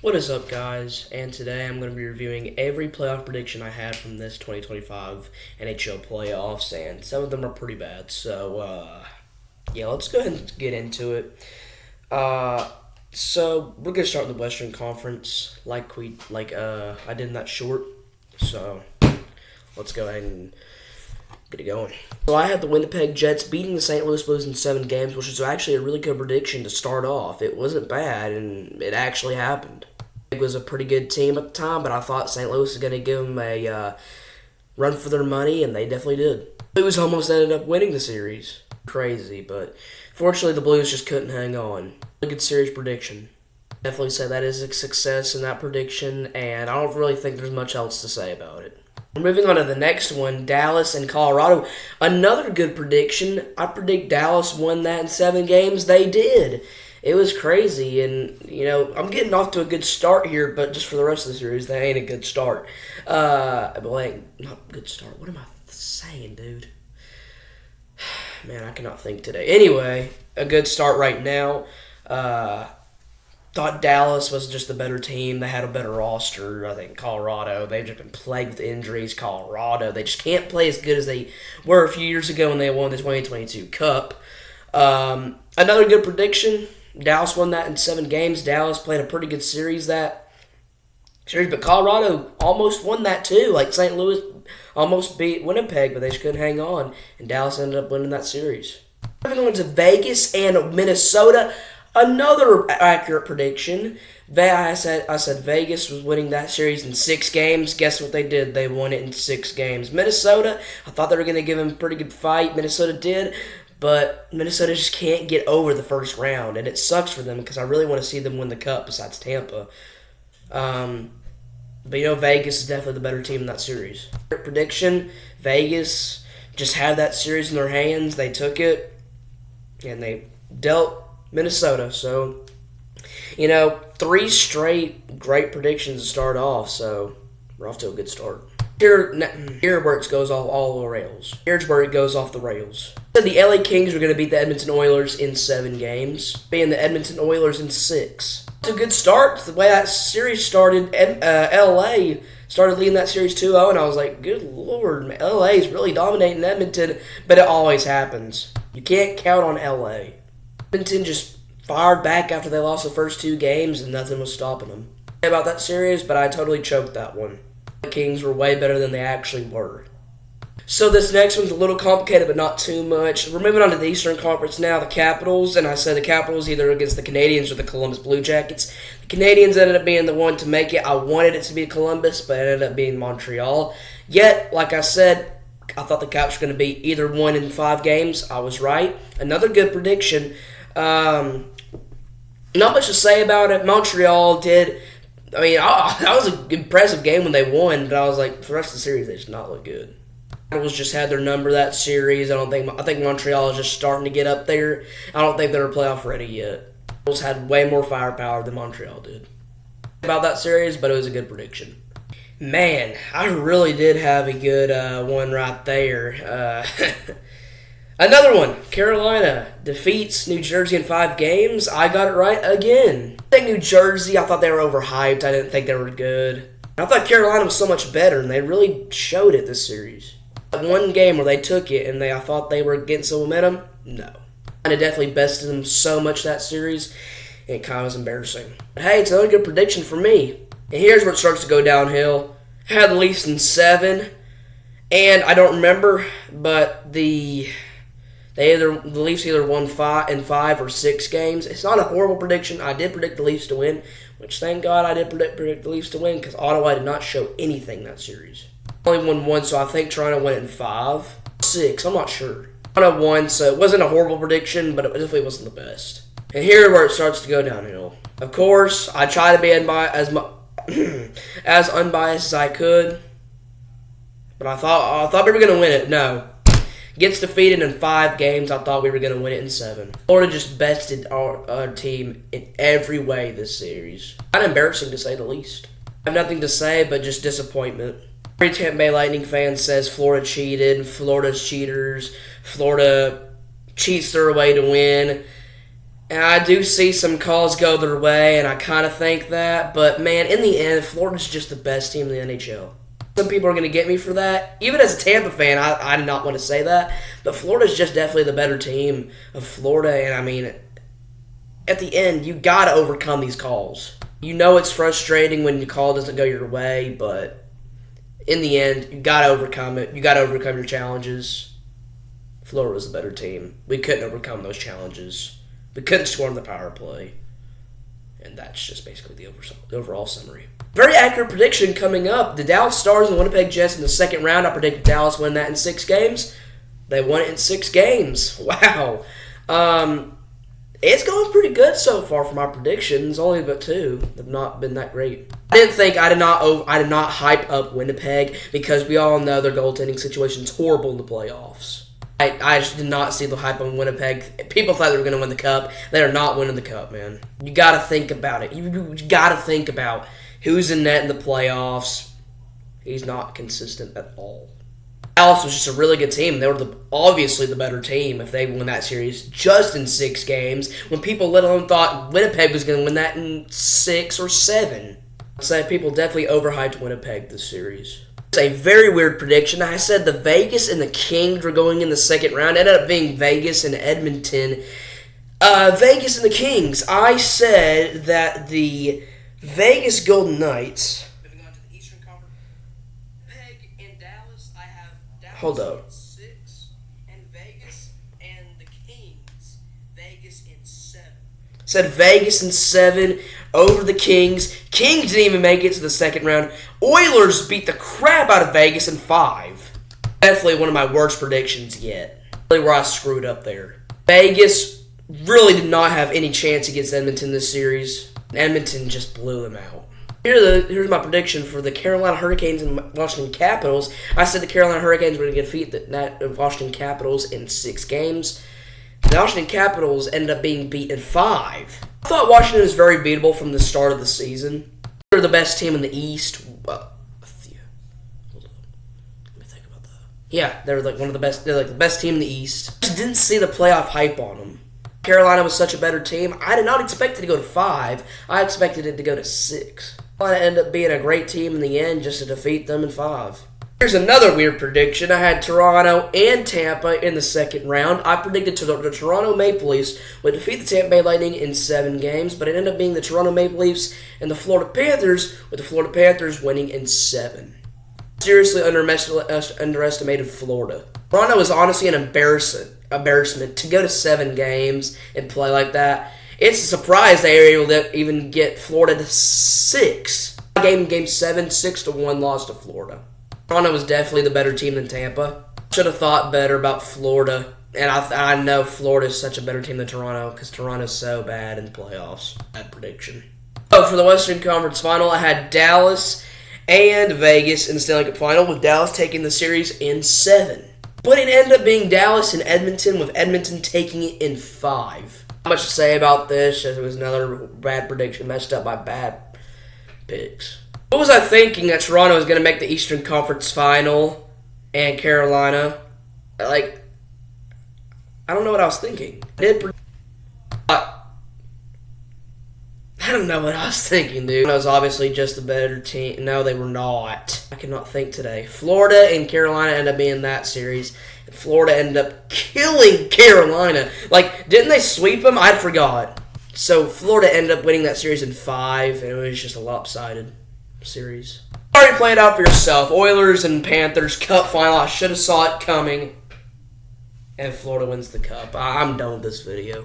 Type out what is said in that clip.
What is up, guys? And today I'm going to be reviewing every playoff prediction I had from this 2025 NHL playoffs, and some of them are pretty bad. So, yeah, let's go ahead and get into it. So we're going to start with the Western Conference, like I did in that short. So let's go ahead and get it going. So I had the Winnipeg Jets beating the St. Louis Blues in 7 games, which was actually a really good prediction to start off. It wasn't bad, and it actually happened. It was a pretty good team at the time, but I thought St. Louis was going to give them a run for their money, and they definitely did. The Blues almost ended up winning the series. Crazy, but fortunately the Blues just couldn't hang on. A good series prediction. Definitely say that is a success in that prediction, and I don't really think there's much else to say about it. Moving on to the next one, Dallas and Colorado. Another good prediction. I predict Dallas won that in 7 games. They did. It was crazy, and, I'm getting off to a good start here, but just for the rest of the series, that ain't a good start. Not good start. What am I saying, dude? Man, I cannot think today. Anyway, a good start right now. Thought Dallas was just the better team. They had a better roster. I think Colorado, they've just been plagued with injuries. Colorado, they just can't play as good as they were a few years ago when they won the 2022 Cup. Another good prediction. Dallas won that in 7 games. Dallas played a pretty good series that series, but Colorado almost won that too. Like St. Louis almost beat Winnipeg, but they just couldn't hang on, and Dallas ended up winning that series. Moving on to Vegas and Minnesota. Another accurate prediction. I said Vegas was winning that series in 6 games. Guess what they did? They won it in 6 games. Minnesota, I thought they were going to give them a pretty good fight. Minnesota did, but Minnesota just can't get over the first round, and it sucks for them because I really want to see them win the Cup besides Tampa. But Vegas is definitely the better team in that series. Prediction, Vegas just had that series in their hands. They took it, and they dealt Minnesota. So, 3 straight great predictions to start off. So, we're off to a good start. Here where it goes all the rails. Here's where it goes off the rails. The LA Kings are going to beat the Edmonton Oilers in 7 games, beating the Edmonton Oilers in 6. It's a good start. The way that series started, LA started leading that series 2-0, and I was like, good Lord, man, LA is really dominating Edmonton, but it always happens. You can't count on LA. Edmonton just fired back after they lost the first 2 games, and nothing was stopping them. About that series, but I totally choked that one. The Kings were way better than they actually were. So this next one's a little complicated, but not too much. We're moving on to the Eastern Conference now, the Capitals, and I said the Capitals either against the Canadiens or the Columbus Blue Jackets. The Canadiens ended up being the one to make it. I wanted it to be Columbus, but it ended up being Montreal. Yet, like I said, I thought the Caps were going to be either 1 in 5 games. I was right. Another good prediction. Not much to say about it. Montreal did. That was an impressive game when they won, but I was like, for the rest of the series, they just not look good. Capitals just had their number that series. I think Montreal is just starting to get up there. I don't think they're playoff ready yet. Capitals had way more firepower than Montreal did. About that series, but it was a good prediction. Man, I really did have a good one right there. Another one, Carolina defeats New Jersey in 5 games. I got it right again. I think New Jersey, I thought they were overhyped. I didn't think they were good. I thought Carolina was so much better, and they really showed it this series. That one game where they took it, and I thought they were getting some momentum, no. And it definitely bested them so much that series, and it kind of was embarrassing. But hey, it's another good prediction for me. And here's where it starts to go downhill. I had the Leafs in 7, and I don't remember, but the Leafs either won 5 or 6 games. It's not a horrible prediction. I did predict the Leafs to win, which thank God I did predict the Leafs to win because Ottawa did not show anything that series. Only won 1, so I think Toronto won it in 5. 6, I'm not sure. Toronto won, so it wasn't a horrible prediction, but it definitely wasn't the best. And here where it starts to go downhill. Of course, I try to be as unbiased as I could, but I thought we were going to win it. No. Gets defeated in 5 games. I thought we were going to win it in 7. Florida just bested our team in every way this series. Kind of embarrassing to say the least. I have nothing to say but just disappointment. Every Tampa Bay Lightning fan says Florida cheated, Florida's cheaters, Florida cheats their way to win, And I do see some calls go their way, and I kind of think that. But, man, in the end, Florida's just the best team in the NHL. Some people are going to get me for that. Even as a Tampa fan, I do not want to say that. But Florida's just definitely the better team of Florida. And, I mean, at the end, you got to overcome these calls. You know it's frustrating when the call doesn't go your way, but in the end, you got to overcome it. You got to overcome your challenges. Florida was the better team. We couldn't overcome those challenges. We couldn't score on the power play. And that's just basically the overall summary. Very accurate prediction coming up. The Dallas Stars and the Winnipeg Jets in the second round. I predicted Dallas win that in 6 games. They won it in 6 games. Wow. It's going pretty good so far for my predictions. Only but 2 have not been that great. I did not hype up Winnipeg because we all know their goaltending situation is horrible in the playoffs. I just did not see the hype on Winnipeg. People thought they were going to win the Cup. They are not winning the Cup, man. You got to think about it. You got to think about who's in net in the playoffs. He's not consistent at all. Dallas was just a really good team. They were obviously the better team if they won that series just in 6 games, when people let alone thought Winnipeg was going to win that in 6 or 7. I'd say people definitely overhyped Winnipeg this series. A very weird prediction. I said the Vegas and the Kings were going in the second round. It ended up being Vegas and Edmonton. Vegas and the Kings. I said that the Vegas Golden Knights. Moving on to the Eastern Conference. Peg and Dallas. I have Dallas. Hold up. 6 and Vegas and the Kings. Vegas in 7. Said Vegas in 7 over the Kings. Kings didn't even make it to the second round. Oilers beat the crap out of Vegas in 5. Definitely one of my worst predictions yet. Really where I screwed up there. Vegas really did not have any chance against Edmonton this series. Edmonton just blew them out. Here's my prediction for the Carolina Hurricanes and Washington Capitals. I said the Carolina Hurricanes were going to defeat the Washington Capitals in 6 games. The Washington Capitals ended up being beat in 5. I thought Washington was very beatable from the start of the season. They're the best team in the East. Hold on. Let me think about that. Yeah, they're like one of the best. They're like the best team in the East. I just didn't see the playoff hype on them. Carolina was such a better team. I did not expect it to go to 5. I expected it to go to 6. Carolina ended up being a great team in the end just to defeat them in 5. Here's another weird prediction. I had Toronto and Tampa in the second round. I predicted the Toronto Maple Leafs would defeat the Tampa Bay Lightning in 7 games, but it ended up being the Toronto Maple Leafs and the Florida Panthers, with the Florida Panthers winning in 7. Seriously underestimated Florida. Toronto is honestly an embarrassment to go to 7 games and play like that. It's a surprise they were able to even get Florida to 6. Game 7, 6-1 loss to Florida. Toronto was definitely the better team than Tampa. Should have thought better about Florida. And I know Florida is such a better team than Toronto because Toronto's so bad in the playoffs. Bad prediction. So for the Western Conference Final, I had Dallas and Vegas in the Stanley Cup Final, with Dallas taking the series in 7. But it ended up being Dallas and Edmonton, with Edmonton taking it in 5. Not much to say about this, as it was another bad prediction messed up by bad picks. What was I thinking that Toronto was going to make the Eastern Conference Final and Carolina? I don't know what I was thinking. I don't know what I was thinking, dude. It was obviously just the better team. No, they were not. I cannot think today. Florida and Carolina ended up being that series. And Florida ended up killing Carolina. Didn't they sweep them? I forgot. So Florida ended up winning that series in 5, and it was just a lopsided series. Already play it out for yourself. Oilers and Panthers Cup Final. I should have saw it coming. And Florida wins the Cup. I'm done with this video.